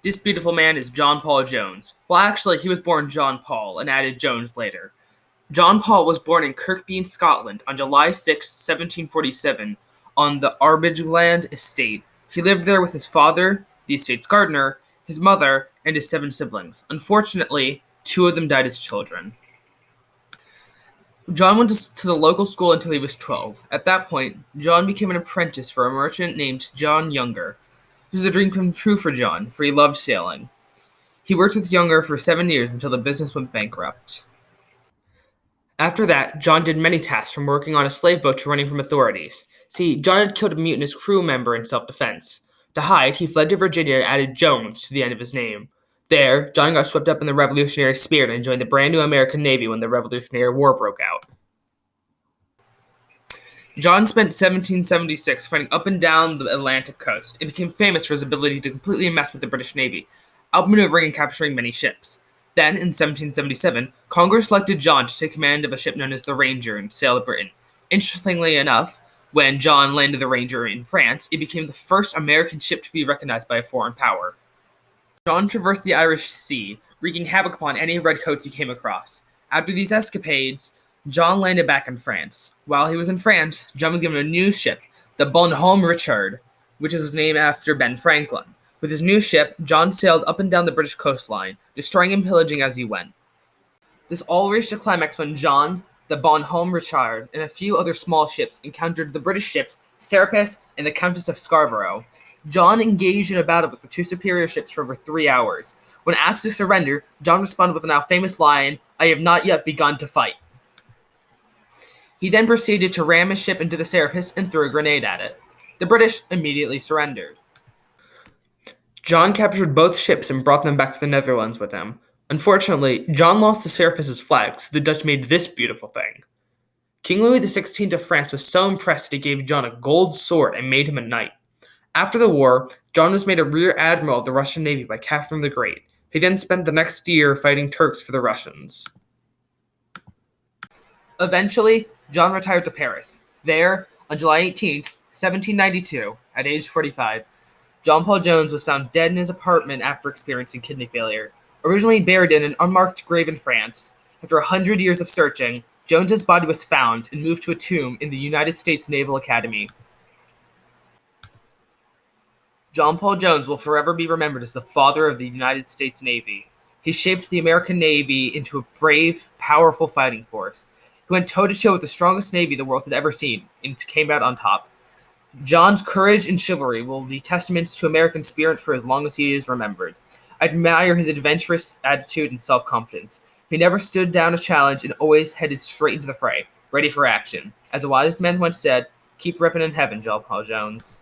This beautiful man is John Paul Jones. Well, actually, he was born John Paul and added Jones later. John Paul was born in Kirkby, Scotland on July 6, 1747, on the Arbigland estate. He lived there with his father, the estate's gardener, his mother, and his 7 siblings. Unfortunately, 2 of them died as children. John went to the local school until he was 12. At that point, John became an apprentice for a merchant named John Younger. This was a dream come true for John, for he loved sailing. He worked with Younger for 7 years until the business went bankrupt. After that, John did many tasks from working on a slave boat to running from authorities. See, John had killed a mutinous crew member in self-defense. To hide, he fled to Virginia and added Jones to the end of his name. There, John got swept up in the revolutionary spirit and joined the brand new American Navy when the Revolutionary War broke out. John spent 1776 fighting up and down the Atlantic coast and became famous for his ability to completely mess with the British Navy, outmaneuvering and capturing many ships. Then, in 1777, Congress selected John to take command of a ship known as the Ranger and sail to Britain. Interestingly enough, when John landed the Ranger in France, it became the first American ship to be recognized by a foreign power. John traversed the Irish Sea, wreaking havoc upon any redcoats he came across. After these escapades, John landed back in France. While he was in France, John was given a new ship, the Bonhomme Richard, which was named after Ben Franklin. With his new ship, John sailed up and down the British coastline, destroying and pillaging as he went. This all reached a climax when John, the Bonhomme Richard, and a few other small ships encountered the British ships Serapis and the Countess of Scarborough. John engaged in a battle with the 2 superior ships for over 3 hours. When asked to surrender, John responded with the now famous line, "I have not yet begun to fight." He then proceeded to ram his ship into the Serapis and threw a grenade at it. The British immediately surrendered. John captured both ships and brought them back to the Netherlands with him. Unfortunately, John lost the Serapis's flag, so the Dutch made this beautiful thing. King Louis XVI of France was so impressed that he gave John a gold sword and made him a knight. After the war, John was made a rear admiral of the Russian Navy by Catherine the Great. He then spent the next year fighting Turks for the Russians. Eventually, John retired to Paris. There, on July 18th, 1792, at age 45, John Paul Jones was found dead in his apartment after experiencing kidney failure. Originally buried in an unmarked grave in France, after 100 years of searching, Jones's body was found and moved to a tomb in the United States Naval Academy. John Paul Jones will forever be remembered as the father of the United States Navy. He shaped the American Navy into a brave, powerful fighting force. He went toe-to-toe with the strongest navy the world had ever seen, and came out on top. John's courage and chivalry will be testaments to American spirit for as long as he is remembered. I admire his adventurous attitude and self-confidence. He never stood down a challenge and always headed straight into the fray, ready for action. As a wise man once said, "Keep ripping in heaven, John Paul Jones."